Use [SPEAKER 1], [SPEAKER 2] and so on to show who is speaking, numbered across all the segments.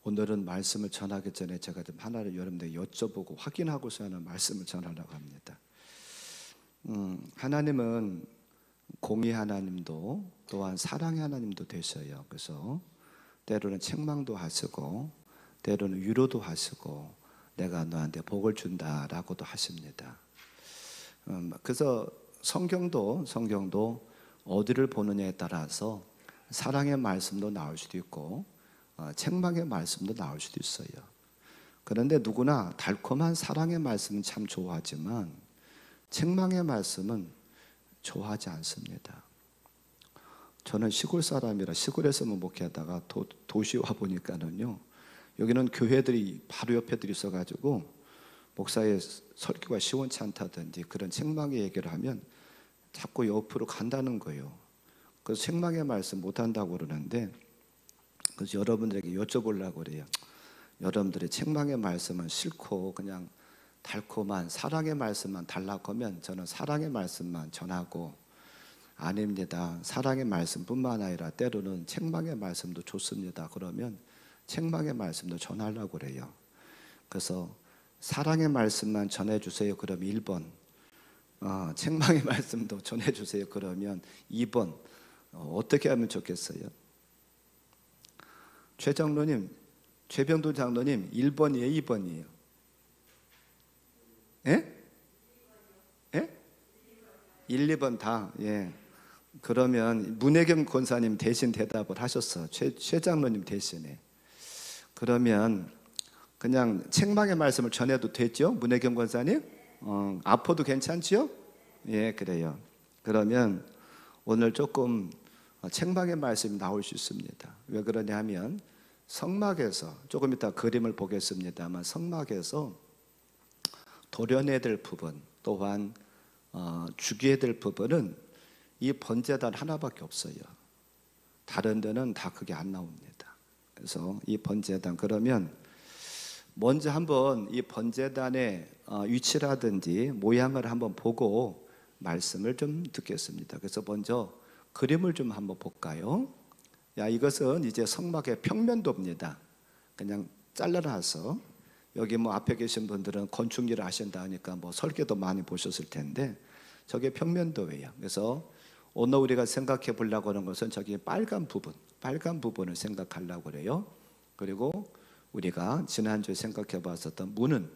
[SPEAKER 1] 오늘은 말씀을 전하기 전에 제가 좀 하나를 여러분들 여쭤보고 확인하고서 하는 말씀을 전하려고 합니다. 하나님은 공의 하나님도 또한 사랑의 하나님도 되셔요. 그래서 때로는 책망도 하시고 때로는 위로도 하시고 내가 너한테 복을 준다라고도 하십니다. 그래서 성경도 어디를 보느냐에 따라서 사랑의 말씀도 나올 수도 있고 책망의 말씀도 나올 수도 있어요. 그런데 누구나 달콤한 사랑의 말씀은 참 좋아하지만 책망의 말씀은 좋아하지 않습니다. 저는 시골 사람이라 시골에서만 목회하다가 도시 와 보니까는요, 여기는 교회들이 바로 옆에 있어가지고 목사의 설교가 시원치 않다든지 그런 책망의 얘기를 하면 자꾸 옆으로 간다는 거예요. 그래서 책망의 말씀 못한다고 그러는데, 그래서 여러분들에게 여쭤보려고 그래요. 여러분들의 책망의 말씀은 싫고 그냥 달콤한 사랑의 말씀만 달라고 하면 저는 사랑의 말씀만 전하고, 아닙니다, 사랑의 말씀뿐만 아니라 때로는 책망의 말씀도 좋습니다, 그러면 책망의 말씀도 전하려고 그래요. 그래서 사랑의 말씀만 전해주세요 그러면 1번, 책망의 말씀도 전해주세요 그러면 2번. 어떻게 하면 좋겠어요? 최 장로님, 최병돈 장로님 1번이에요 2번이에요? 예? 예? 1, 2번 다. 예. 그러면 문혜경 권사님 대신 대답을 하셨어. 최 장로님 대신에. 그러면 그냥 책망의 말씀을 전해도 됐죠? 문혜경 권사님? 아파도 괜찮지요? 예, 그래요. 그러면 오늘 조금 책망의 말씀이 나올 수 있습니다. 왜 그러냐 하면 성막에서, 조금 이따 그림을 보겠습니다만, 성막에서 도려내야 될 부분 또한 죽여야 될 부분은 이 번제단 하나밖에 없어요. 다른 데는 다 그게 안 나옵니다. 그래서 이 번제단, 그러면 먼저 한번 이 번제단의 위치라든지 모양을 한번 보고 말씀을 좀 듣겠습니다. 그래서 먼저 그림을 좀 한번 볼까요? 이것은 이제 성막의 평면도입니다. 그냥 잘라놔서, 여기 뭐 앞에 계신 분들은 건축 일을 하신다 하니까 뭐 설계도 많이 보셨을 텐데 저게 평면도예요. 그래서 오늘 우리가 생각해 보려고 하는 것은 저기 빨간 부분을 생각하려고 그래요. 그리고 우리가 지난주에 생각해 봤었던 문은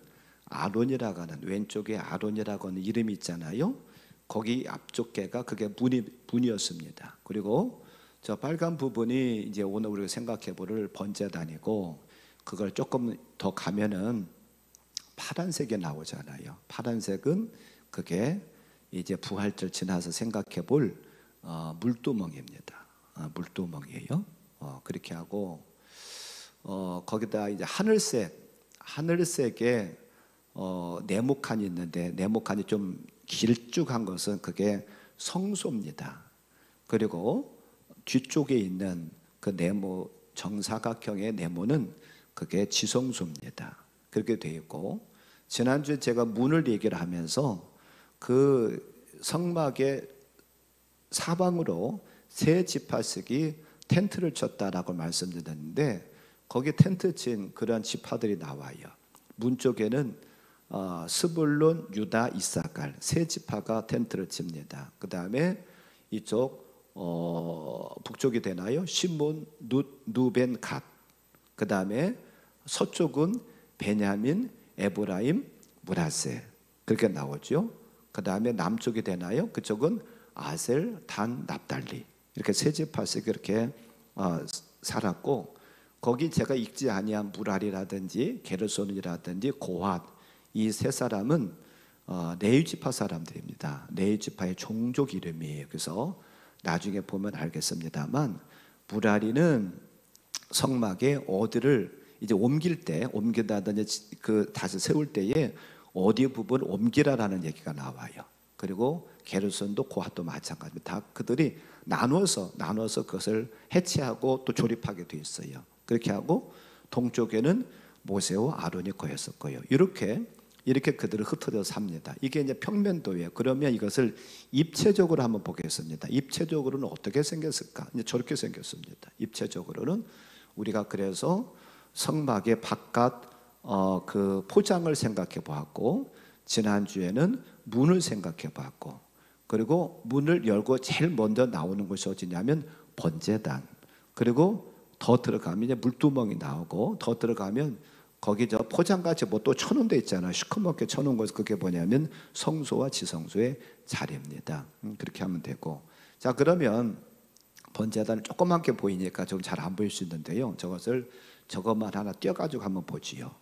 [SPEAKER 1] 아론이라고 하는, 왼쪽에 아론이라고 하는 이름이 있잖아요. 거기 앞쪽 개가 그게 문이었습니다. 그리고 저 빨간 부분이 이제 오늘 우리가 생각해 볼 번제단이고, 그걸 조금 더 가면은 파란색이 나오잖아요. 파란색은 그게 이제 부활절 지나서 생각해 볼 물두멍입니다. 물두멍이에요. 그렇게 하고 거기다 이제 하늘색의 네모칸이 있는데, 네모칸이 좀 길쭉한 것은 그게 성소입니다. 그리고 뒤쪽에 있는 그 네모, 정사각형의 네모는 그게 지성소입니다. 그렇게 되어 있고, 지난주에 제가 문을 얘기를 하면서 그 성막의 사방으로 세 지파씩이 텐트를 쳤다라고 말씀드렸는데, 거기 텐트 친 그런 지파들이 나와요. 문 쪽에는 스불론, 유다, 이사갈 세 지파가 텐트를 칩니다. 그 다음에 이쪽 북쪽이 되나요? 시몬, 누벤, 갓. 그 다음에 서쪽은 베냐민, 에브라임, 므낫세, 그렇게 나오죠. 그 다음에 남쪽이 되나요? 그쪽은 아셀, 단, 납달리, 이렇게 세 지파씩 이렇게 살았고, 거기 제가 읽지 아니한 무랄이라든지 게르손이라든지 고핫, 이 세 사람은 레위 지파 사람들입니다. 레위 지파의 종족 이름이에요. 그래서 나중에 보면 알겠습니다만, 무랄이는 성막에 어디를 이제 옮기다든지 그 다시 세울 때에 어디 부분을 옮기라라는 얘기가 나와요. 그리고 게르손도 고핫도 마찬가지입니다. 다 그들이 나눠서 그것을 해체하고 또 조립하게 돼 있어요. 그렇게 하고 동쪽에는 모세와 아론이 거했을 거예요. 이렇게 그들을 흩어져 삽니다. 이게 이제 평면도예요. 그러면 이것을 입체적으로 한번 보겠습니다. 입체적으로는 어떻게 생겼을까? 이제 저렇게 생겼습니다. 입체적으로는 우리가 그래서 성막의 바깥 그 포장을 생각해 보았고, 지난주에는 문을 생각해 보았고, 그리고 문을 열고 제일 먼저 나오는 곳이 어디냐면 번제단. 그리고 더 들어가면 이제 물두멍이 나오고, 더 들어가면 거기 저 포장같이 뭐 또 쳐놓은 데 있잖아요. 시커멓게 쳐놓은 곳, 그게 뭐냐면 성소와 지성소의 자리입니다. 그렇게 하면 되고, 자 그러면 번제단은 조그맣게 보이니까 좀 잘 안 보일 수 있는데요. 저것만 하나 떼어가지고 한번 보지요.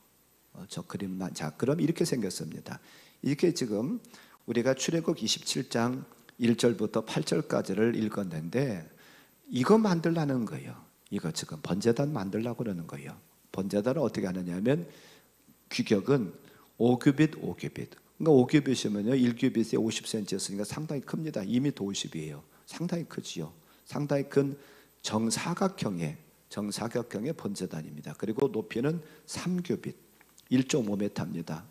[SPEAKER 1] 저 그림만. 자 그럼 이렇게 생겼습니다. 이렇게 지금 우리가 출애굽 27장 1절부터 8절까지를 읽었는데, 이거 만들라는 거예요. 이거 지금 번제단 만들라고 그러는 거예요. 번제단을 어떻게 하느냐면, 규격은 5규빗 5규빗. 그러니까 5규빗이면요 1규빗에 50cm였으니까 상당히 큽니다. 2m 50이에요. 상당히 크지요. 상당히 큰 정사각형의 번제단입니다. 그리고 높이는 3규빗 1.5m입니다.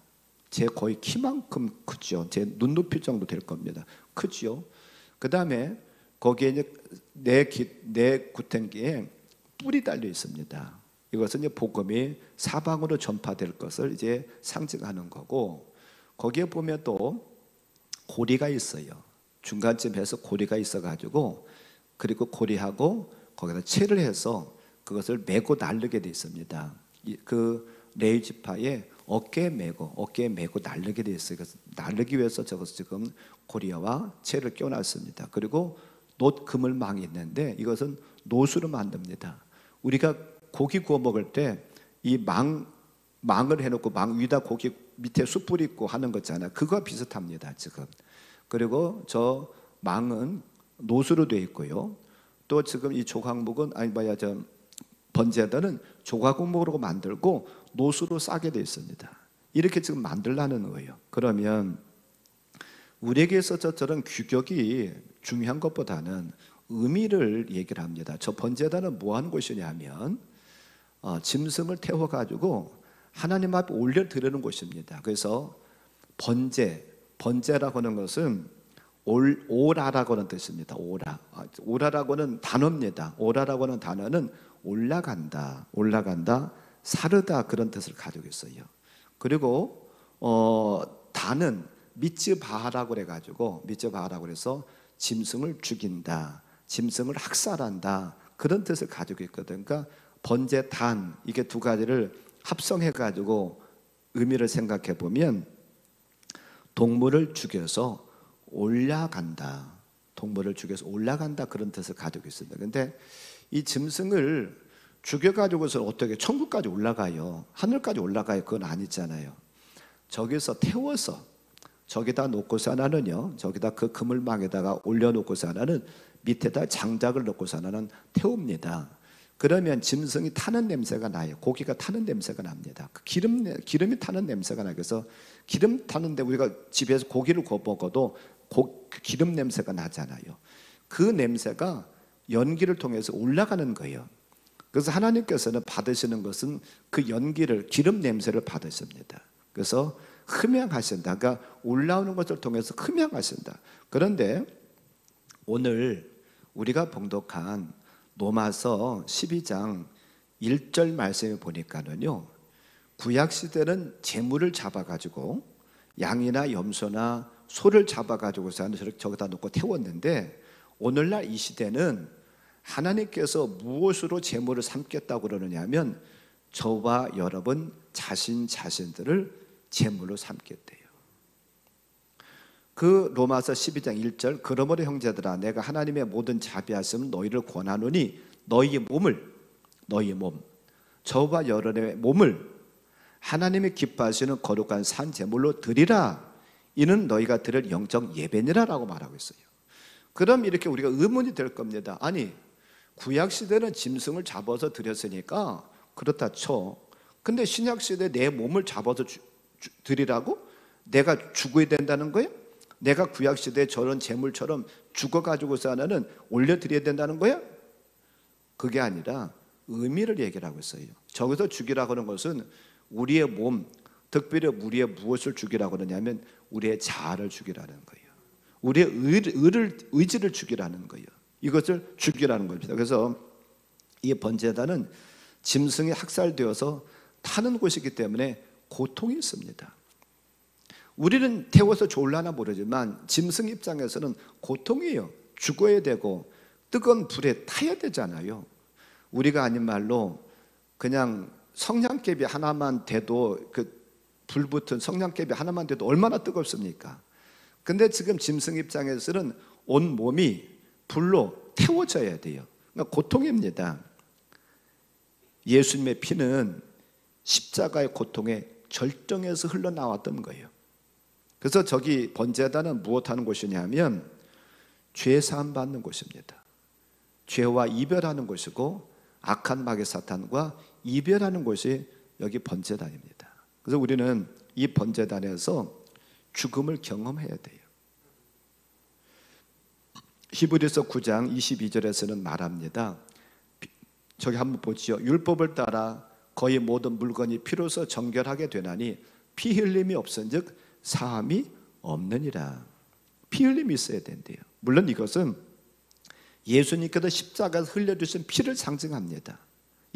[SPEAKER 1] 제 거의 키만큼 크죠. 제 눈높이 정도 될 겁니다. 크죠. 그 다음에 거기에 이제 네 구탱기에 뿔이 달려 있습니다. 이것은 이제 복음이 사방으로 전파될 것을 이제 상징하는 거고, 거기에 보면 또 고리가 있어요. 중간쯤에서 고리가 있어가지고, 그리고 고리하고 거기다 채를 해서 그것을 메고 날르게 돼 있습니다. 그 레위 지파의 어깨에 메고 날르게 돼 있어요. 그래서 날르기 위해서 저것을 지금 고리와 채를 껴놨습니다. 그리고 놋 그물망이 있는데, 이것은 놋으로 만듭니다. 우리가 고기 구워 먹을 때 이 망을 해놓고 망 위에다 고기 밑에 숯불 있고 하는 거 있잖아요. 그거 비슷합니다 지금. 그리고 저 망은 놋으로 되어 있고요. 또 지금 이 조각목은 번제단은 조각목으로 만들고 놋으로 싸게 되어 있습니다. 이렇게 지금 만들라는 거예요. 그러면 우리에게서 저런 규격이 중요한 것보다는 의미를 얘기를 합니다. 저 번제단은 뭐 하는 곳이냐면 짐승을 태워가지고 하나님 앞에 올려드리는 곳입니다. 그래서 번제라고 하는 것은 오라라고 하는 뜻입니다. 오라라고 하는 단어입니다. 오라라고 하는 단어는 올라간다, 사르다, 그런 뜻을 가지고 있어요. 그리고 단은 미츠바하라고 그래서 짐승을 죽인다, 짐승을 학살한다, 그런 뜻을 가지고 있거든요. 그러니까 번제단, 이게 두 가지를 합성해 가지고 의미를 생각해 보면 동물을 죽여서 올라간다, 그런 뜻을 가지고 있습니다. 그런데 이 짐승을 죽여가지고서 어떻게 천국까지 올라가요? 하늘까지 올라가요? 그건 아니잖아요. 저기서 태워서 저기다 놓고서 하나는요, 저기다 그 그물망에다가 올려놓고서 하나는 밑에다 장작을 넣고서 하나는 태웁니다. 그러면 짐승이 타는 냄새가 나요. 고기가 타는 냄새가 납니다. 그 기름이 타는 냄새가 나요. 그래서 기름 타는데 우리가 집에서 고기를 구워 먹어도 기름 냄새가 나잖아요. 그 냄새가 연기를 통해서 올라가는 거예요. 그래서 하나님께서는 받으시는 것은 그 연기를, 기름 냄새를 받으십니다. 그래서 흠양하신다. 그러니까 올라오는 것을 통해서 흠양하신다. 그런데 오늘 우리가 봉독한 로마서 12장 1절 말씀을 보니까는요, 구약시대는 제물을 잡아가지고 양이나 염소나 소를 잡아가지고서 저기다 놓고 태웠는데, 오늘날 이 시대는 하나님께서 무엇으로 제물을 삼겠다고 그러느냐면 저와 여러분 자신들을 제물로 삼겠대요. 그 로마서 12장 1절, 그러므로 형제들아 내가 하나님의 모든 자비하심을 너희를 권하노니 너희의 몸, 저와 여러분의 몸을 하나님이 기뻐하시는 거룩한 산 제물로 드리라. 이는 너희가 드릴 영적 예배니라 라고 말하고 있어요. 그럼 이렇게 우리가 의문이 될 겁니다. 아니, 구약시대는 짐승을 잡아서 드렸으니까 그렇다 쳐. 근데 신약시대 내 몸을 잡아서 드리라고? 내가 죽어야 된다는 거예요? 내가 구약시대 저런 제물처럼 죽어가지고서 하나는 올려드려야 된다는 거야? 그게 아니라 의미를 얘기를 하고 있어요. 저기서 죽이라고 하는 것은 우리의 몸, 특별히 우리의 무엇을 죽이라고 하느냐면 우리의 자아를 죽이라는 거예요. 우리의 의지를 죽이라는 거예요. 이것을 죽이라는 겁니다. 그래서 이 번제단은 짐승이 학살되어서 타는 곳이기 때문에 고통이 있습니다. 우리는 태워서 좋을라나 모르지만 짐승 입장에서는 고통이에요. 죽어야 되고 뜨거운 불에 타야 되잖아요. 우리가 아닌 말로 그냥 성냥개비 하나만 돼도, 그 불 붙은 성냥개비 하나만 돼도 얼마나 뜨겁습니까? 근데 지금 짐승 입장에서는 온 몸이 불로 태워져야 돼요. 그러니까 고통입니다. 예수님의 피는 십자가의 고통의 절정에서 흘러나왔던 거예요. 그래서 저기 번제단은 무엇하는 곳이냐면 죄 사함 받는 곳입니다. 죄와 이별하는 곳이고 악한 마귀 사탄과 이별하는 곳이 여기 번제단입니다. 그래서 우리는 이 번제단에서 죽음을 경험해야 돼요. 히브리서 9장 22절에서는 말합니다. 저기 한번 보지요. 율법을 따라 거의 모든 물건이 피로서 정결하게 되나니 피 흘림이 없은즉 사함이 없느니라. 피 흘림이 있어야 된대요. 물론 이것은 예수님께서 십자가에서 흘려주신 피를 상징합니다.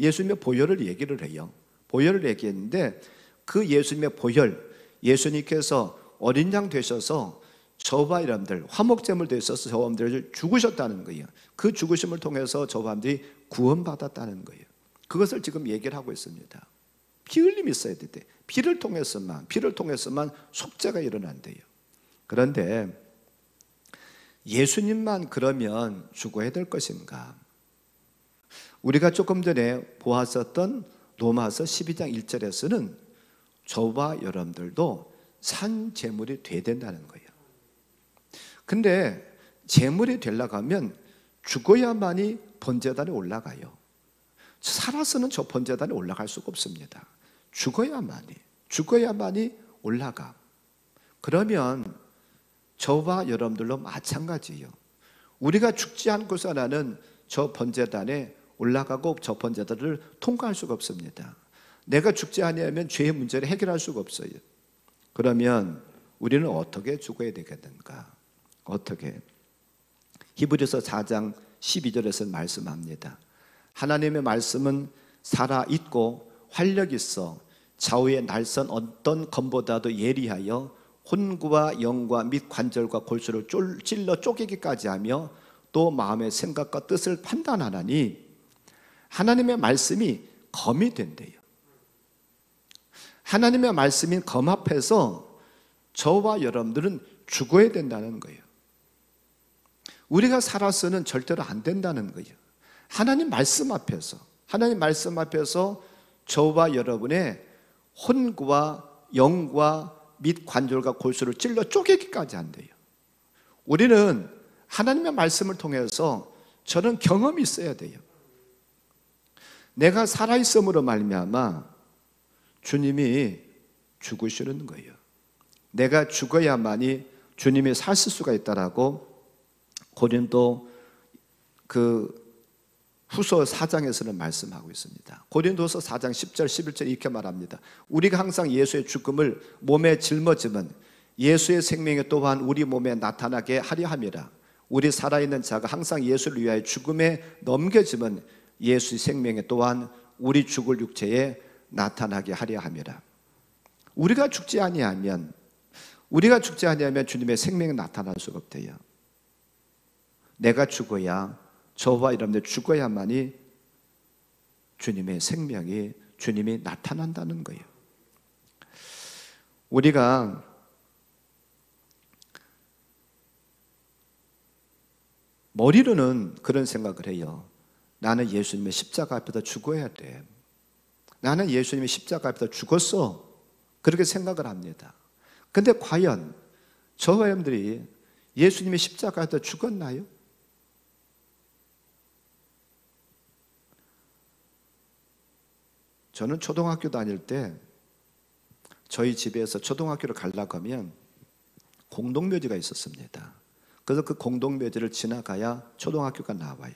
[SPEAKER 1] 예수님의 보혈을 얘기를 해요. 보혈을 얘기했는데 그 예수님의 보혈, 예수님께서 어린 양 되셔서 저와 여러분들 화목제물 되셔서 저와 여러분들을 죽으셨다는 거예요. 그 죽으심을 통해서 저와 여러분들이 구원받았다는 거예요. 그것을 지금 얘기를 하고 있습니다. 피 흘림이 있어야 돼. 피를 통해서만 속죄가 일어난대요. 그런데 예수님만 그러면 죽어야 될 것인가? 우리가 조금 전에 보았었던 로마서 12장 1절에서는 저와 여러분들도 산 제물이 돼야 된다는 거예요. 근데 제물이 되려고 하면 죽어야만이 번제단에 올라가요. 살아서는 저 번제단에 올라갈 수가 없습니다. 죽어야만이 올라가. 그러면 저와 여러분들로 마찬가지예요. 우리가 죽지 않고서 나는 저 번제단에 올라가고 저 번제단을 통과할 수가 없습니다. 내가 죽지 아니하면 죄의 문제를 해결할 수가 없어요. 그러면 우리는 어떻게 죽어야 되겠는가? 어떻게? 히브리서 4장 12절에서 말씀합니다. 하나님의 말씀은 살아있고 활력 있어 좌우의 날선 어떤 검보다도 예리하여 혼과 영과 및 관절과 골수를 찔러 쪼개기까지 하며 또 마음의 생각과 뜻을 판단하나니 하나님의 말씀이 검이 된대요. 하나님의 말씀인 검 앞에서 저와 여러분들은 죽어야 된다는 거예요. 우리가 살아서는 절대로 안 된다는 거예요. 하나님 말씀 앞에서 저와 여러분의 혼과 영과 및 관절과 골수를 찔러 쪼개기까지 한대요. 우리는 하나님의 말씀을 통해서 저는 경험이 있어야 돼요. 내가 살아있음으로 말미암아 주님이 죽으시는 거예요. 내가 죽어야만이 주님이 사실 수가 있다라고 고린도 후서 4장에서는 말씀하고 있습니다. 고린도서 4장 10절 11절 이렇게 말합니다. 우리가 항상 예수의 죽음을 몸에 짊어지면 예수의 생명이 또한 우리 몸에 나타나게 하려 함이라. 우리 살아있는 자가 항상 예수를 위하여 죽음에 넘겨지면 예수의 생명이 또한 우리 죽을 육체에 나타나게 하려 함이라. 우리가 죽지 아니하면 주님의 생명이 나타날 수가 없대요. 내가 죽어야, 저와 여러분들 죽어야만이 주님의 생명이, 주님이 나타난다는 거예요. 우리가 머리로는 그런 생각을 해요. 나는 예수님의 십자가 앞에서 죽어야 돼. 나는 예수님의 십자가 앞에서 죽었어. 그렇게 생각을 합니다. 근데 과연 저와 여러분들이 예수님의 십자가 앞에서 죽었나요? 저는 초등학교 다닐 때 저희 집에서 초등학교를 가려고 하면 공동묘지가 있었습니다. 그래서 그 공동묘지를 지나가야 초등학교가 나와요.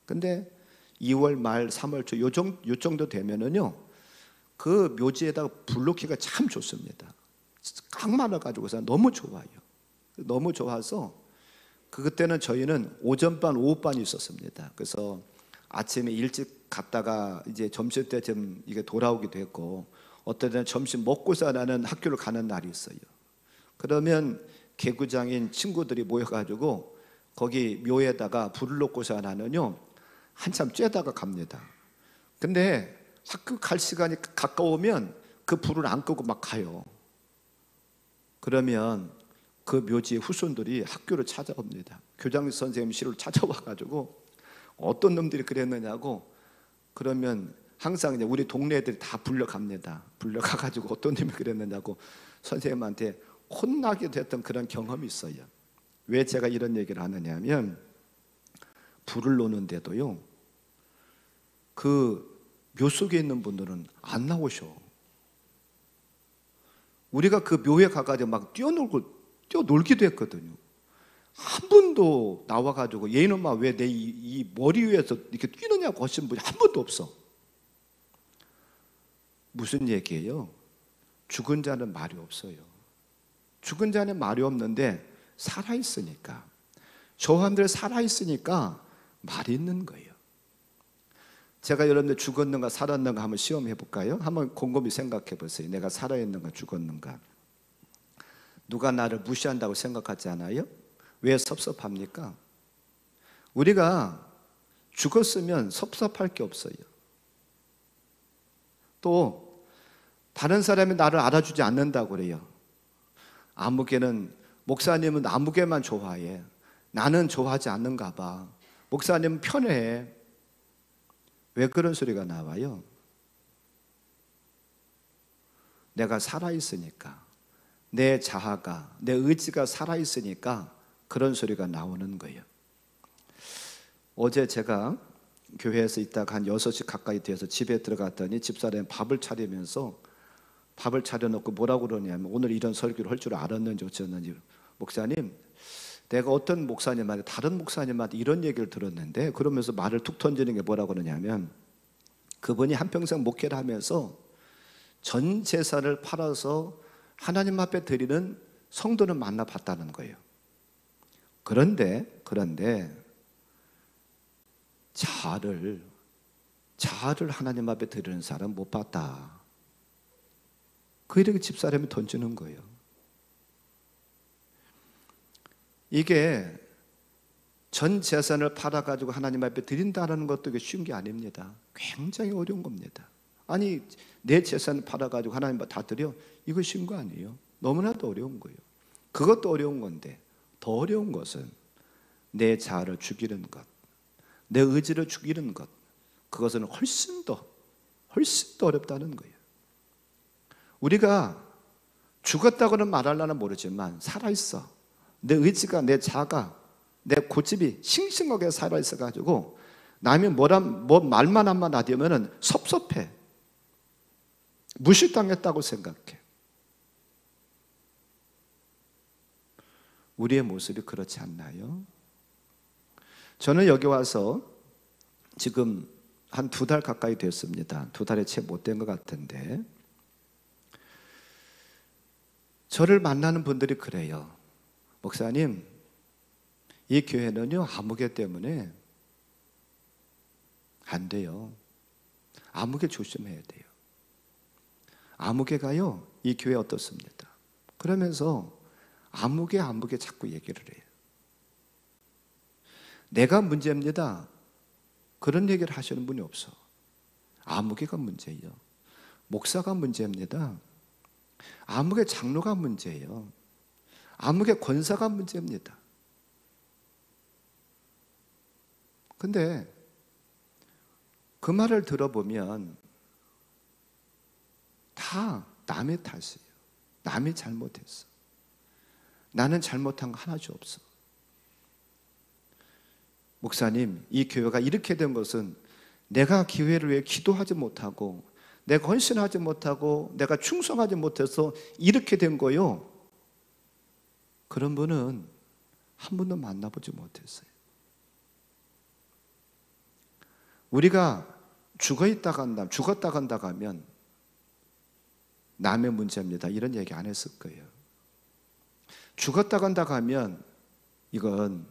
[SPEAKER 1] 근데 2월 말 3월 초 요 정도 되면은요, 그 묘지에다가 불 놓기가 참 좋습니다. 각 많아가지고서 너무 좋아요. 너무 좋아서 그때는 저희는 오전반 오후반이 있었습니다. 그래서 아침에 일찍 갔다가 이제 점심 때쯤 이게 돌아오기도 했고, 어떤 때는 점심 먹고서 나는 학교를 가는 날이 있어요. 그러면 개구장인 친구들이 모여가지고 거기 묘에다가 불을 놓고서 나는요 한참 쬐다가 갑니다. 근데 학교 갈 시간이 가까우면 그 불을 안 끄고 막 가요. 그러면 그 묘지의 후손들이 학교를 찾아옵니다. 교장 선생님실을 찾아와가지고 어떤 놈들이 그랬느냐고, 그러면 항상 이제 우리 동네 애들이 다 불려갑니다. 불려가가지고 어떤 놈이 그랬느냐고 선생님한테 혼나게 됐던 그런 경험이 있어요. 왜 제가 이런 얘기를 하느냐 하면, 불을 놓는데도요 그 묘 속에 있는 분들은 안 나오셔. 우리가 그 묘에 가가지고 막 뛰어놀기도 했거든요. 한 분도 나와가지고 얘는 막 왜 내 이 머리 위에서 이렇게 뛰느냐고 하신 분이 한 분도 없어. 무슨 얘기예요? 죽은 자는 말이 없어요. 죽은 자는 말이 없는데 살아있으니까, 저한들 살아있으니까 말이 있는 거예요. 제가 여러분들 죽었는가 살았는가 한번 시험해 볼까요? 한번 곰곰이 생각해 보세요. 내가 살아있는가 죽었는가. 누가 나를 무시한다고 생각하지 않아요? 왜 섭섭합니까? 우리가 죽었으면 섭섭할 게 없어요. 또 다른 사람이 나를 알아주지 않는다고 그래요. 아무개는, 목사님은 아무개만 좋아해. 나는 좋아하지 않는가 봐. 목사님은 편해. 왜 그런 소리가 나와요? 내가 살아있으니까, 내 자아가, 내 의지가 살아있으니까 그런 소리가 나오는 거예요. 어제 제가 교회에서 있다가 한 6시 가까이 돼서 집에 들어갔더니 집사람이 밥을 차리면서, 밥을 차려놓고 뭐라고 그러냐면, 오늘 이런 설교를 할 줄 알았는지 어쩌는지, 목사님, 내가 어떤 목사님한테, 다른 목사님한테 이런 얘기를 들었는데, 그러면서 말을 툭 던지는 게 뭐라고 그러냐면, 그분이 한평생 목회를 하면서 전 재산을 팔아서 하나님 앞에 드리는 성도는 만나봤다는 거예요. 그런데 자아를 하나님 앞에 드리는 사람 못 봤다. 그 이렇게 집사람이 던지는 거예요. 이게 전 재산을 팔아가지고 하나님 앞에 드린다는 것도 쉬운 게 아닙니다. 굉장히 어려운 겁니다. 아니, 내 재산을 팔아가지고 하나님 앞에 다 드려? 이거 쉬운 거 아니에요. 너무나도 어려운 거예요. 그것도 어려운 건데, 더 어려운 것은 내 자아를 죽이는 것, 내 의지를 죽이는 것, 그것은 훨씬 더 어렵다는 거예요. 우리가 죽었다고는 말하려나 모르지만 살아있어. 내 의지가, 내 자아가, 내 고집이 싱싱하게 살아있어가지고 남이 뭐 말만 한마디 하면은 섭섭해. 무시당했다고 생각해. 우리의 모습이 그렇지 않나요? 저는 여기 와서 지금 한 2달 가까이 됐습니다. 2달에 채 못 된 것 같은데, 저를 만나는 분들이 그래요. 목사님, 이 교회는요 아무개 때문에 안 돼요. 아무개 조심해야 돼요. 아무개가요 이 교회 어떻습니다. 그러면서 아무개 자꾸 얘기를 해요. 내가 문제입니다. 그런 얘기를 하시는 분이 없어. 아무개가 문제예요. 목사가 문제입니다. 아무개 장로가 문제예요. 아무개 권사가 문제입니다. 근데 그 말을 들어보면 다 남의 탓이에요. 남이 잘못했어. 나는 잘못한 거 하나도 없어. 목사님, 이 교회가 이렇게 된 것은 내가 교회를 위해 기도하지 못하고, 내가 헌신하지 못하고, 내가 충성하지 못해서 이렇게 된 거요. 그런 분은 한 번도 만나보지 못했어요. 우리가 죽었다 간다고 하면 남의 문제입니다, 이런 얘기 안 했을 거예요. 죽었다 간다고 하면 이건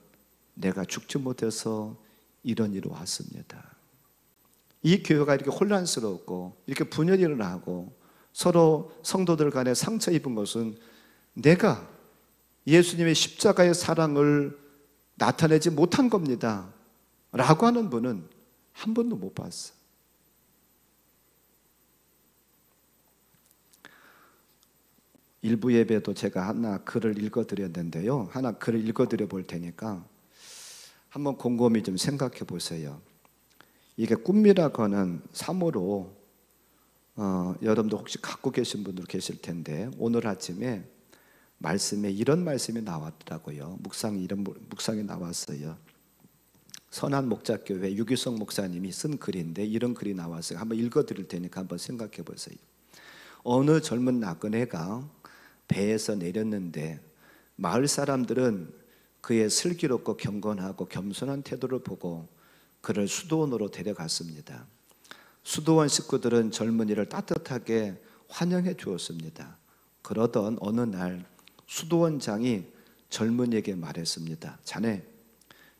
[SPEAKER 1] 내가 죽지 못해서 이런 일이 왔습니다. 이 교회가 이렇게 혼란스럽고 이렇게 분열이 일어나고 서로 성도들 간에 상처 입은 것은 내가 예수님의 십자가의 사랑을 나타내지 못한 겁니다 라고 하는 분은 한 번도 못 봤어. 일부 예배도 제가 하나 글을 읽어드렸는데요, 하나 글을 읽어드려 볼 테니까 한번 곰곰이 좀 생각해 보세요. 이게 꿈이라고 하는 사모로 여러분도 혹시 갖고 계신 분들 계실 텐데, 오늘 아침에 말씀에 이런 말씀이 나왔더라고요. 묵상이 나왔어요. 선한 목자교회 유기성 목사님이 쓴 글인데 이런 글이 나왔어요. 한번 읽어드릴 테니까 한번 생각해 보세요. 어느 젊은 나그네가 배에서 내렸는데 마을 사람들은 그의 슬기롭고 경건하고 겸손한 태도를 보고 그를 수도원으로 데려갔습니다. 수도원 식구들은 젊은이를 따뜻하게 환영해 주었습니다. 그러던 어느 날 수도원장이 젊은이에게 말했습니다. 자네,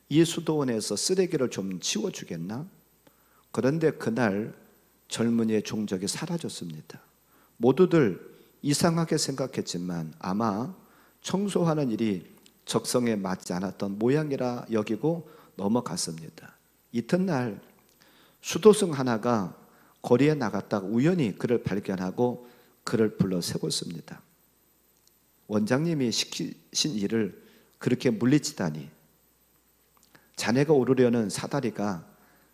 [SPEAKER 1] 이 수도원에서 쓰레기를 좀 치워주겠나? 그런데 그날 젊은이의 종적이 사라졌습니다. 모두들 이상하게 생각했지만 아마 청소하는 일이 적성에 맞지 않았던 모양이라 여기고 넘어갔습니다. 이튿날 수도승 하나가 거리에 나갔다가 우연히 그를 발견하고 그를 불러 세웠습니다. 원장님이 시키신 일을 그렇게 물리치다니, 자네가 오르려는 사다리가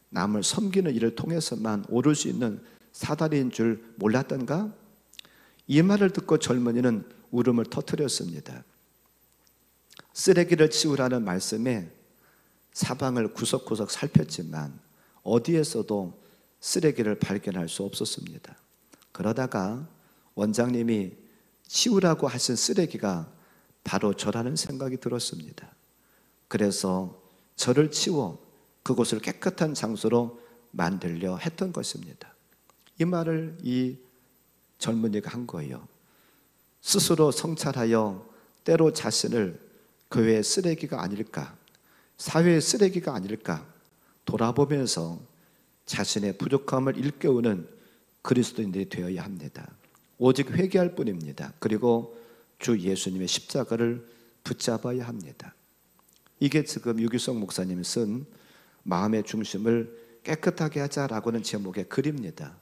[SPEAKER 1] 남을 섬기는 일을 통해서만 오를 수 있는 사다리인 줄 몰랐던가? 이 말을 듣고 젊은이는 울음을 터뜨렸습니다. 쓰레기를 치우라는 말씀에 사방을 구석구석 살폈지만 어디에서도 쓰레기를 발견할 수 없었습니다. 그러다가 원장님이 치우라고 하신 쓰레기가 바로 저라는 생각이 들었습니다. 그래서 저를 치워 그곳을 깨끗한 장소로 만들려 했던 것입니다. 이 말을 이 젊은이가 한 거예요. 스스로 성찰하여 때로 자신을 교회의 쓰레기가 아닐까, 사회의 쓰레기가 아닐까 돌아보면서 자신의 부족함을 일깨우는 그리스도인들이 되어야 합니다. 오직 회개할 뿐입니다. 그리고 주 예수님의 십자가를 붙잡아야 합니다. 이게 지금 유기성 목사님이 쓴 마음의 중심을 깨끗하게 하자라고 하는 제목의 글입니다.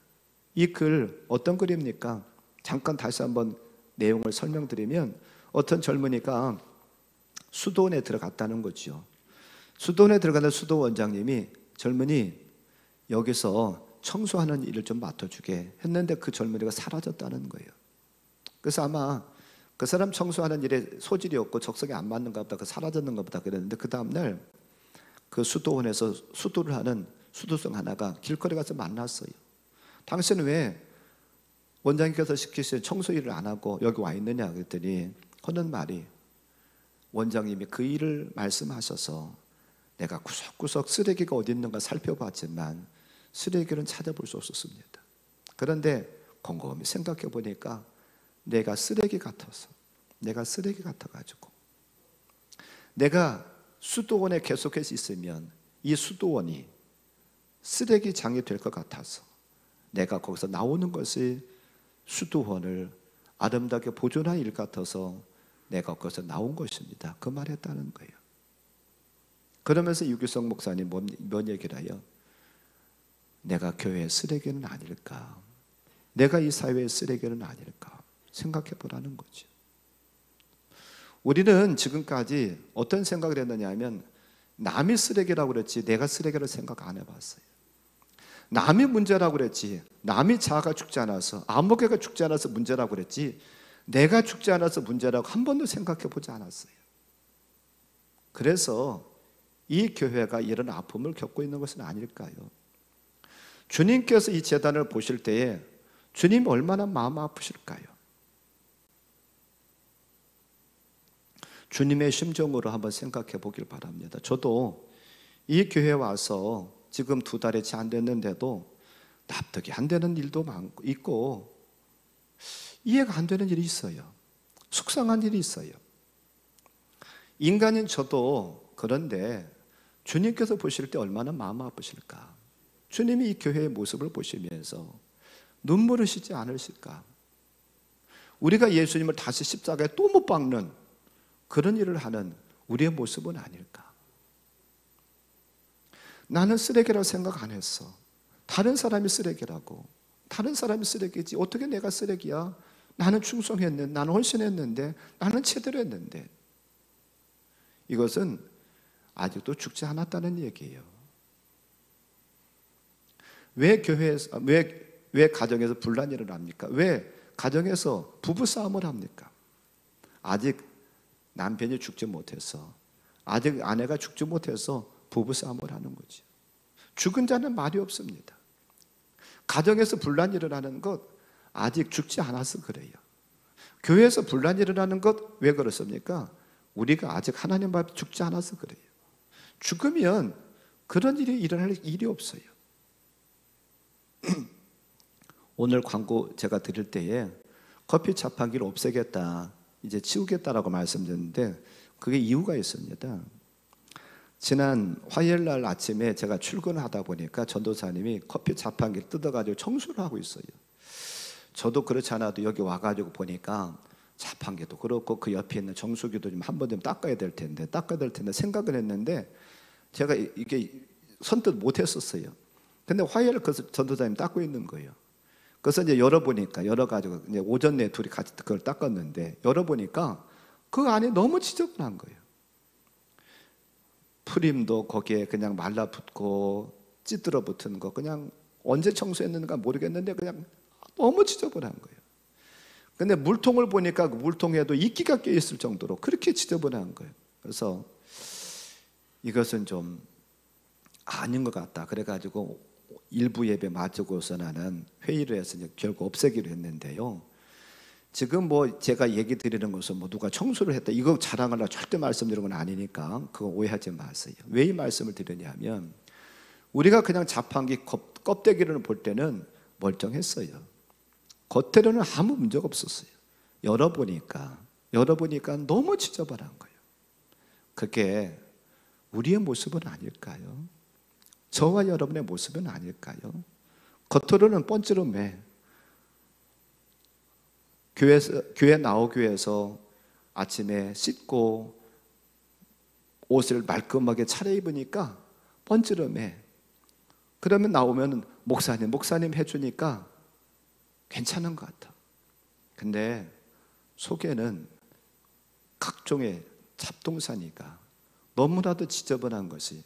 [SPEAKER 1] 이 글 어떤 글입니까? 잠깐 다시 한번 내용을 설명드리면, 어떤 젊은이가 수도원에 들어갔다는 거죠. 수도원에 들어가는 수도원장님이 젊은이 여기서 청소하는 일을 좀 맡아주게 했는데 그 젊은이가 사라졌다는 거예요. 그래서 아마 그 사람 청소하는 일에 소질이 없고 적성에 안 맞는가 보다, 그 사라졌는가 보다 그랬는데, 그 다음날 그 수도원에서 수도를 하는 수도승 하나가 길거리 가서 만났어요. 당신은 왜 원장님께서 시키신 청소 일을 안 하고 여기 와 있느냐 그랬더니 하는 말이, 원장님이 그 일을 말씀하셔서 내가 구석구석 쓰레기가 어디 있는가 살펴봤지만 쓰레기는 찾아볼 수 없었습니다. 그런데 곰곰이 생각해 보니까 내가 쓰레기 같아서, 내가 쓰레기 같아가지고, 내가 수도원에 계속해서 있으면 이 수도원이 쓰레기장이 될 것 같아서 내가 거기서 나오는 것이 수도원을 아름답게 보존한 일 같아서 내가 거기서 나온 것입니다. 그 말 했다는 거예요. 그러면서 유기성 목사님 뭔 얘기를 해요? 내가 교회의 쓰레기는 아닐까, 내가 이 사회의 쓰레기는 아닐까 생각해 보라는 거죠. 우리는 지금까지 어떤 생각을 했느냐 하면, 남이 쓰레기라고 그랬지 내가 쓰레기를 생각 안 해봤어요. 남이 문제라고 그랬지, 남이 자아가 죽지 않아서, 아무개가 죽지 않아서 문제라고 그랬지 내가 죽지 않아서 문제라고 한 번도 생각해 보지 않았어요. 그래서 이 교회가 이런 아픔을 겪고 있는 것은 아닐까요? 주님께서 이 재단을 보실 때에 주님이 얼마나 마음 아프실까요? 주님의 심정으로 한번 생각해 보길 바랍니다. 저도 이 교회에 와서 지금 2달이 채 안 됐는데도 납득이 안 되는 일도 많고 있고 이해가 안 되는 일이 있어요. 속상한 일이 있어요. 인간인 저도 그런데 주님께서 보실 때 얼마나 마음 아프실까? 주님이 이 교회의 모습을 보시면서 눈물을 쉬지 않으실까? 우리가 예수님을 다시 십자가에 또 못 박는 그런 일을 하는 우리의 모습은 아닐까? 나는 쓰레기라고 생각 안 했어. 다른 사람이 쓰레기라고. 다른 사람이 쓰레기지. 어떻게 내가 쓰레기야? 나는 충성했는데, 나는 헌신했는데, 나는 제대로 했는데. 이것은 아직도 죽지 않았다는 얘기예요. 왜 교회에서, 왜 가정에서 분란이 일어납니까? 왜 가정에서 부부싸움을 합니까? 아직 남편이 죽지 못해서, 아직 아내가 죽지 못해서 부부싸움을 하는 거죠. 죽은 자는 말이 없습니다. 가정에서 분란이 일어나는 것 아직 죽지 않아서 그래요. 교회에서 분란이 일어나는 것 왜 그렇습니까? 우리가 아직 하나님 앞에 죽지 않아서 그래요. 죽으면 그런 일이 일어날 일이 없어요. 오늘 광고 제가 드릴 때에 커피 자판기를 없애겠다, 이제 치우겠다라고 말씀드렸는데 그게 이유가 있습니다. 지난 화요일 날 아침에 제가 출근을 하다 보니까 전도사님이 커피 자판기를 뜯어가지고 청소를 하고 있어요. 저도 그렇지 않아도 여기 와가지고 보니까 자판기도 그렇고 그 옆에 있는 정수기도 좀 한 번 좀 닦아야 될 텐데 생각을 했는데 제가 이게 선뜻 못했었어요. 근데 화요일 그 전도사님 닦고 있는 거예요. 그래서 이제 열어가지고 이제 오전 내에 둘이 같이 그걸 닦았는데 열어보니까 그 안에 너무 지저분한 거예요. 프림도 거기에 그냥 말라붙고 찌들어 붙은 거, 그냥 언제 청소했는가 모르겠는데 그냥 너무 지저분한 거예요. 근데 물통을 보니까 그 물통에도 이끼가 껴있을 정도로 그렇게 지저분한 거예요. 그래서 이것은 좀 아닌 것 같다. 그래가지고 일부 예배 마치고서 나는 회의를 해서 결국 없애기로 했는데요. 지금 뭐 제가 얘기 드리는 것은 뭐 누가 청소를 했다 이거 자랑하려고 절대 말씀드리는 건 아니니까 그거 오해하지 마세요. 왜 이 말씀을 드리냐면 우리가 그냥 자판기 껍데기를 볼 때는 멀쩡했어요. 겉으로는 아무 문제가 없었어요. 열어보니까 너무 지저분한 거예요. 그게 우리의 모습은 아닐까요? 저와 여러분의 모습은 아닐까요? 겉으로는 뻔찌름해. 교회 나오기 위해서 아침에 씻고 옷을 말끔하게 차려입으니까 뻔찌름해. 그러면 나오면 목사님 해주니까 괜찮은 것 같아. 근데 속에는 각종의 잡동사니가 너무나도 지저분한 것이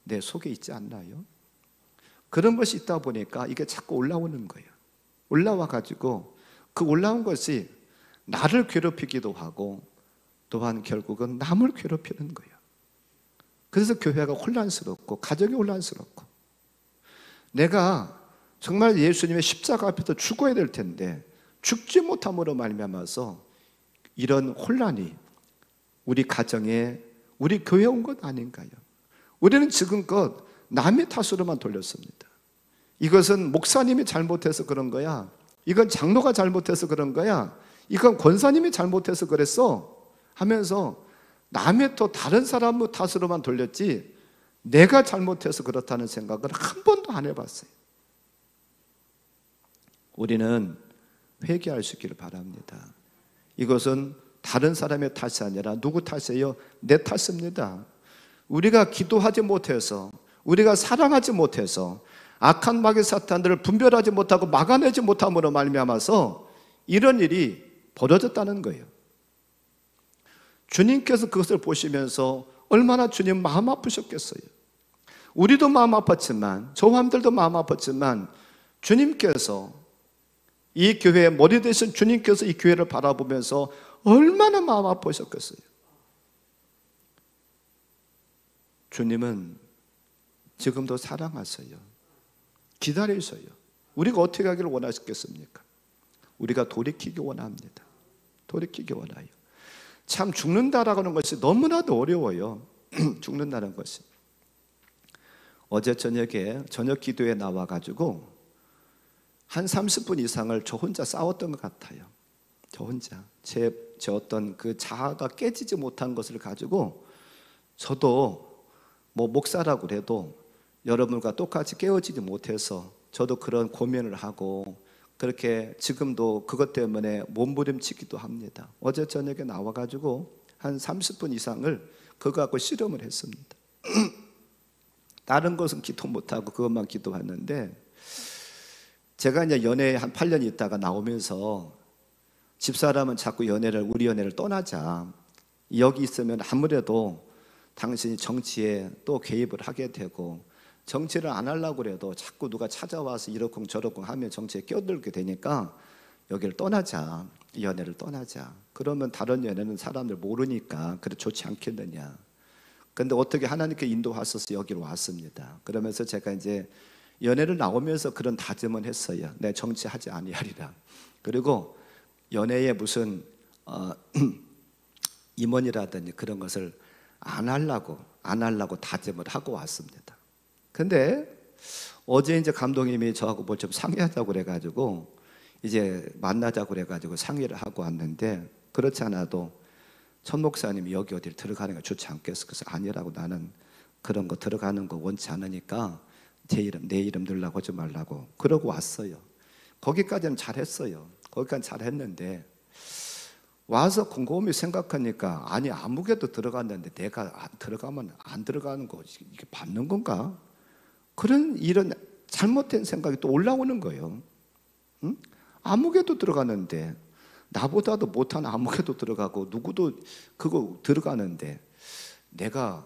[SPEAKER 1] 내 속에 있지 않나요? 그런 것이 있다 보니까 이게 자꾸 올라오는 거예요. 올라와 가지고 그 올라온 것이 나를 괴롭히기도 하고 또한 결국은 남을 괴롭히는 거예요. 그래서 교회가 혼란스럽고 가정이 혼란스럽고 내가 정말 예수님의 십자가 앞에서 죽어야 될 텐데 죽지 못함으로 말미암아서 이런 혼란이 우리 가정에 우리 교회에 온 것 아닌가요? 우리는 지금껏 남의 탓으로만 돌렸습니다. 이것은 목사님이 잘못해서 그런 거야. 이건 장로가 잘못해서 그런 거야. 이건 권사님이 잘못해서 그랬어 하면서 남의 또 다른 사람의 탓으로만 돌렸지 내가 잘못해서 그렇다는 생각을 한 번도 안 해봤어요. 우리는 회개할 수 있기를 바랍니다. 이것은 다른 사람의 탓이 아니라 누구 탓이에요? 내 탓입니다. 우리가 기도하지 못해서 우리가 사랑하지 못해서 악한 마귀 사탄들을 분별하지 못하고 막아내지 못함으로 말미암아서 이런 일이 벌어졌다는 거예요. 주님께서 그것을 보시면서 얼마나 주님 마음 아프셨겠어요. 우리도 마음 아팠지만 저함들도 마음 아팠지만 주님께서 이 교회의 머리 되신 주님께서 이 교회를 바라보면서 얼마나 마음 아프셨겠어요. 주님은 지금도 사랑하세요. 기다리셔요. 우리가 어떻게 하기를 원하시겠습니까? 우리가 돌이키기 원합니다. 돌이키기 원해요. 참 죽는다라고 하는 것이 너무나도 어려워요. 죽는다는 것이. 어제 저녁에 저녁 기도에 나와가지고 한 30분 이상을 저 혼자 싸웠던 것 같아요. 저 혼자 제 어떤 그 자아가 깨지지 못한 것을 가지고 저도 뭐 목사라고 그래도 여러분과 똑같이 깨어지지 못해서 저도 그런 고민을 하고 그렇게 지금도 그것 때문에 몸부림치기도 합니다. 어제 저녁에 나와가지고 한 30분 이상을 그거 갖고 씨름을 했습니다. 다른 것은 기도 못하고 그것만 기도했는데, 제가 이제 연애에 한 8년 있다가 나오면서 집사람은 자꾸 우리 연애를 떠나자, 여기 있으면 아무래도 당신이 정치에 또 개입을 하게 되고, 정치를 안 하려고 해도 자꾸 누가 찾아와서 이러쿵 저러쿵 하면 정치에 끼어들게 되니까 여기를 떠나자, 이 연애를 떠나자. 그러면 다른 연애는 사람들 모르니까 그래 좋지 않겠느냐. 근데 어떻게 하나님께 인도하셔서 여기로 왔습니다. 그러면서 제가 이제 연애를 나오면서 그런 다짐을 했어요. 내 정치하지 아니하리라. 그리고 연애에 무슨 임원이라든지 그런 것을 안 하려고 다짐을 하고 왔습니다. 근데 어제 이제 감독님이 저하고 뭘 좀 상의하자고 그래가지고 이제 만나자고 그래가지고 상의를 하고 왔는데, 그렇지 않아도 천 목사님이 여기 어디를 들어가는 게 좋지 않겠어. 그래서 아니라고, 나는 그런 거 들어가는 거 원치 않으니까 내 이름 넣으려고 하지 말라고 그러고 왔어요. 거기까지는 잘했어요. 거기까지 잘했는데 와서 곰곰이 생각하니까, 아니 아무개도 들어갔는데 내가 들어가면 안 들어가는 거 이게 받는 건가? 이런 잘못된 생각이 또 올라오는 거예요. 응? 아무개도 들어가는데, 나보다도 못한 아무개도 들어가고 누구도 그거 들어가는데 내가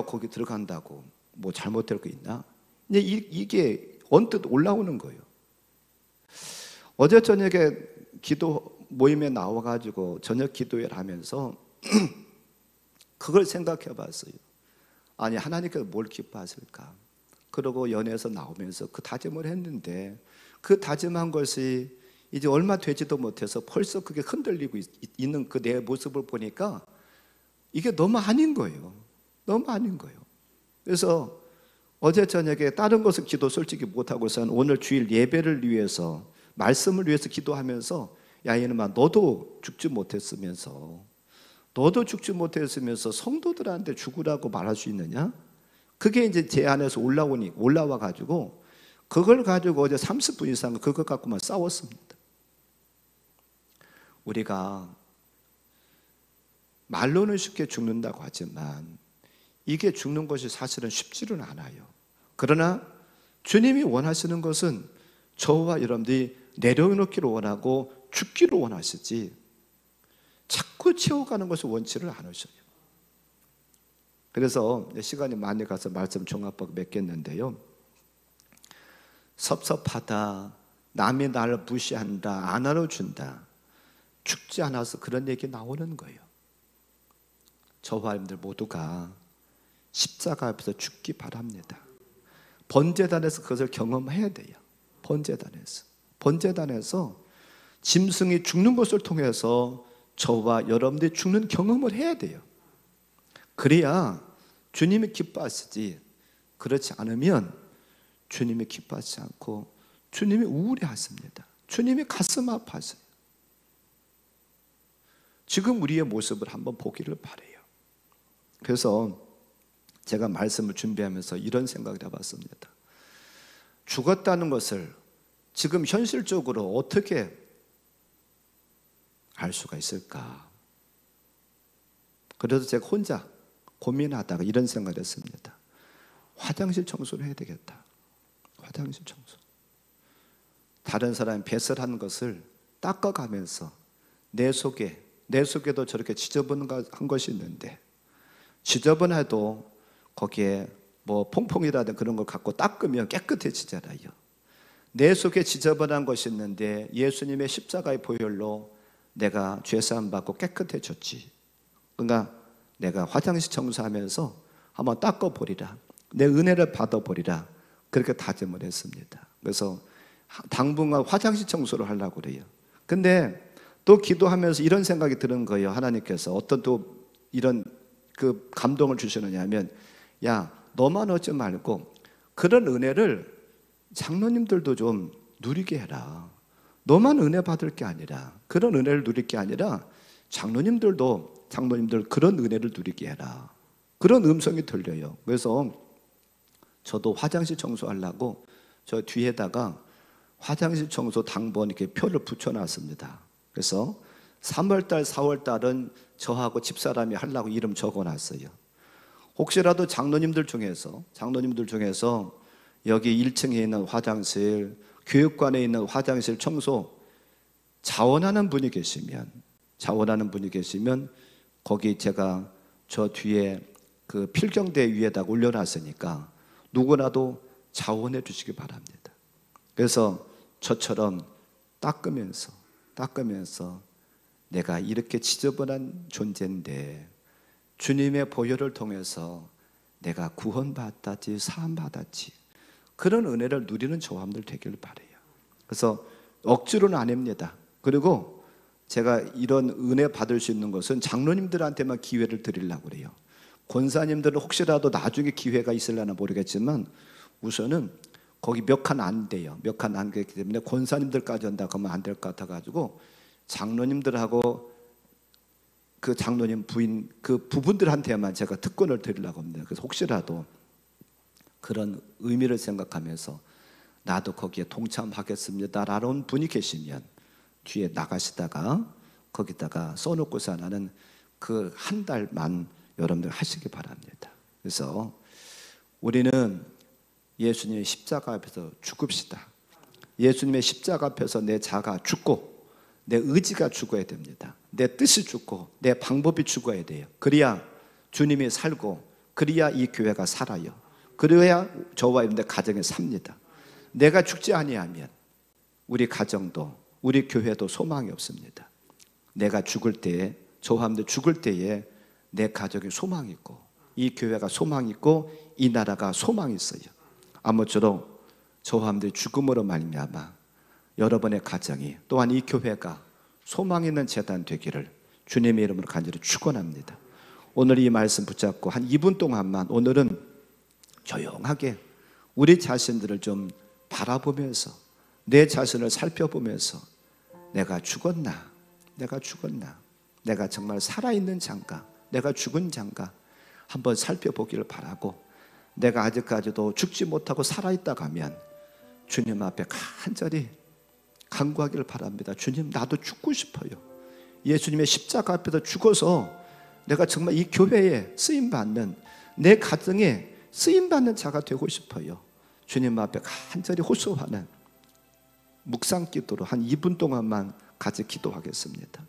[SPEAKER 1] 거기 들어간다고 뭐 잘못될 거 있나? 이게 언뜻 올라오는 거예요. 어제 저녁에 기도 모임에 나와가지고 저녁 기도회를 하면서 그걸 생각해 봤어요. 아니 하나님께서 뭘 기뻐하실까? 그러고 연애에서 나오면서 그 다짐을 했는데, 그 다짐한 것이 이제 얼마 되지도 못해서 벌써 그게 흔들리고 있는 그 내 모습을 보니까 이게 너무 아닌 거예요. 너무 아닌 거예요. 그래서 어제 저녁에 다른 것을 기도 솔직히 못하고서는 오늘 주일 예배를 위해서, 말씀을 위해서 기도하면서, 야 이놈아 너도 죽지 못했으면서 성도들한테 죽으라고 말할 수 있느냐? 그게 이제 제 안에서 올라와 가지고 그걸 가지고 어제 30분 이상 그것 갖고만 싸웠습니다. 우리가 말로는 쉽게 죽는다고 하지만 이게 죽는 것이 사실은 쉽지는 않아요. 그러나 주님이 원하시는 것은 저와 여러분들이 내려놓기를 원하고 죽기를 원하시지 자꾸 채워가는 것을 원치를 않으셔요. 그래서 시간이 많이 가서 말씀 종합하고 맺겠는데요, 섭섭하다, 남이 나를 무시한다, 안 알아준다, 죽지 않아서 그런 얘기 나오는 거예요. 저와 여러분들 모두가 십자가 앞에서 죽기 바랍니다. 번제단에서 그것을 경험해야 돼요. 번제단에서 짐승이 죽는 것을 통해서 저와 여러분들이 죽는 경험을 해야 돼요. 그래야 주님이 기뻐하시지, 그렇지 않으면 주님이 기뻐하지 않고 주님이 우울해하십니다. 주님이 가슴 아파하세요. 지금 우리의 모습을 한번 보기를 바라요. 그래서 제가 말씀을 준비하면서 이런 생각을 해봤습니다. 죽었다는 것을 지금 현실적으로 어떻게 알 수가 있을까? 그래서 제가 혼자 고민하다가 이런 생각을 했습니다. 화장실 청소를 해야 되겠다. 화장실 청소. 다른 사람이 배설한 것을 닦아가면서 내 속에도 저렇게 지저분한 것이 있는데, 지저분해도 거기에 뭐 퐁퐁이라든 그런 걸 갖고 닦으면 깨끗해지잖아요. 내 속에 지저분한 것이 있는데 예수님의 십자가의 보혈로 내가 죄사함 받고 깨끗해졌지. 그러니까 내가 화장실 청소하면서 한번 닦아보리라, 내 은혜를 받아보리라, 그렇게 다짐을 했습니다. 그래서 당분간 화장실 청소를 하려고 그래요. 근데 또 기도하면서 이런 생각이 드는 거예요. 하나님께서 어떤 또 이런 그 감동을 주시느냐 하면, 야 너만 얻지 말고 그런 은혜를 장로님들도 좀 누리게 해라. 너만 은혜 받을 게 아니라, 그런 은혜를 누릴 게 아니라 장로님들 그런 은혜를 누리게 해라. 그런 음성이 들려요. 그래서 저도 화장실 청소하려고 저 뒤에다가 화장실 청소 당번 이렇게 표를 붙여놨습니다. 그래서 3월달, 4월달은 저하고 집사람이 하려고 이름 적어놨어요. 혹시라도 장로님들 중에서 여기 1층에 있는 화장실, 교육관에 있는 화장실 청소 자원하는 분이 계시면 거기 제가 저 뒤에 그 필경대 위에다가 올려놨으니까 누구라도 자원해 주시기 바랍니다. 그래서 저처럼 닦으면서 내가 이렇게 지저분한 존재인데 주님의 보혈을 통해서 내가 구원받았지, 사함받았지, 그런 은혜를 누리는 저함들 되길 바라요. 그래서 억지로는 안 합니다. 그리고 제가 이런 은혜 받을 수 있는 것은 장로님들한테만 기회를 드리려고 그래요. 권사님들은 혹시라도 나중에 기회가 있으려나 모르겠지만 우선은 거기 몇 칸 안 돼요. 몇 칸 안 되기 때문에 권사님들까지 한다 그러면 안 될 것 같아가지고 장로님들하고 그 장로님 부인 그 부분들한테만 제가 특권을 드리려고 합니다. 그래서 혹시라도 그런 의미를 생각하면서 나도 거기에 동참하겠습니다라는 분이 계시면 뒤에 나가시다가 거기다가 써놓고서 나는 그 한 달만 여러분들 하시기 바랍니다. 그래서 우리는 예수님의 십자가 앞에서 죽읍시다. 예수님의 십자가 앞에서 내 자가 죽고 내 의지가 죽어야 됩니다. 내 뜻이 죽고 내 방법이 죽어야 돼요. 그래야 주님이 살고 그래야 이 교회가 살아요. 그래야 저와 여러분들 가정이 삽니다. 내가 죽지 아니하면 우리 가정도 우리 교회도 소망이 없습니다. 내가 죽을 때에 저와 여러분들 죽을 때에 내 가족이 소망이 있고 이 교회가 소망이 있고 이 나라가 소망이 있어요. 아무쪼록 저와 여러분들 죽음으로 말미암아 여러분의 가정이 또한 이 교회가 소망 있는 재단 되기를 주님의 이름으로 간절히 축원합니다. 오늘 이 말씀 붙잡고 한 2분 동안만 오늘은 조용하게 우리 자신들을 좀 바라보면서 내 자신을 살펴보면서 내가 죽었나? 내가 정말 살아있는 장가? 내가 죽은 장가? 한번 살펴보기를 바라고 내가 아직까지도 죽지 못하고 살아있다고 하면 주님 앞에 간절히 간구하기를 바랍니다. 주님, 나도 죽고 싶어요. 예수님의 십자가 앞에서 죽어서 내가 정말 이 교회에 쓰임받는 내 가정에 쓰임받는 자가 되고 싶어요. 주님 앞에 간절히 호소하는 묵상 기도로 한 2분 동안만 같이 기도하겠습니다.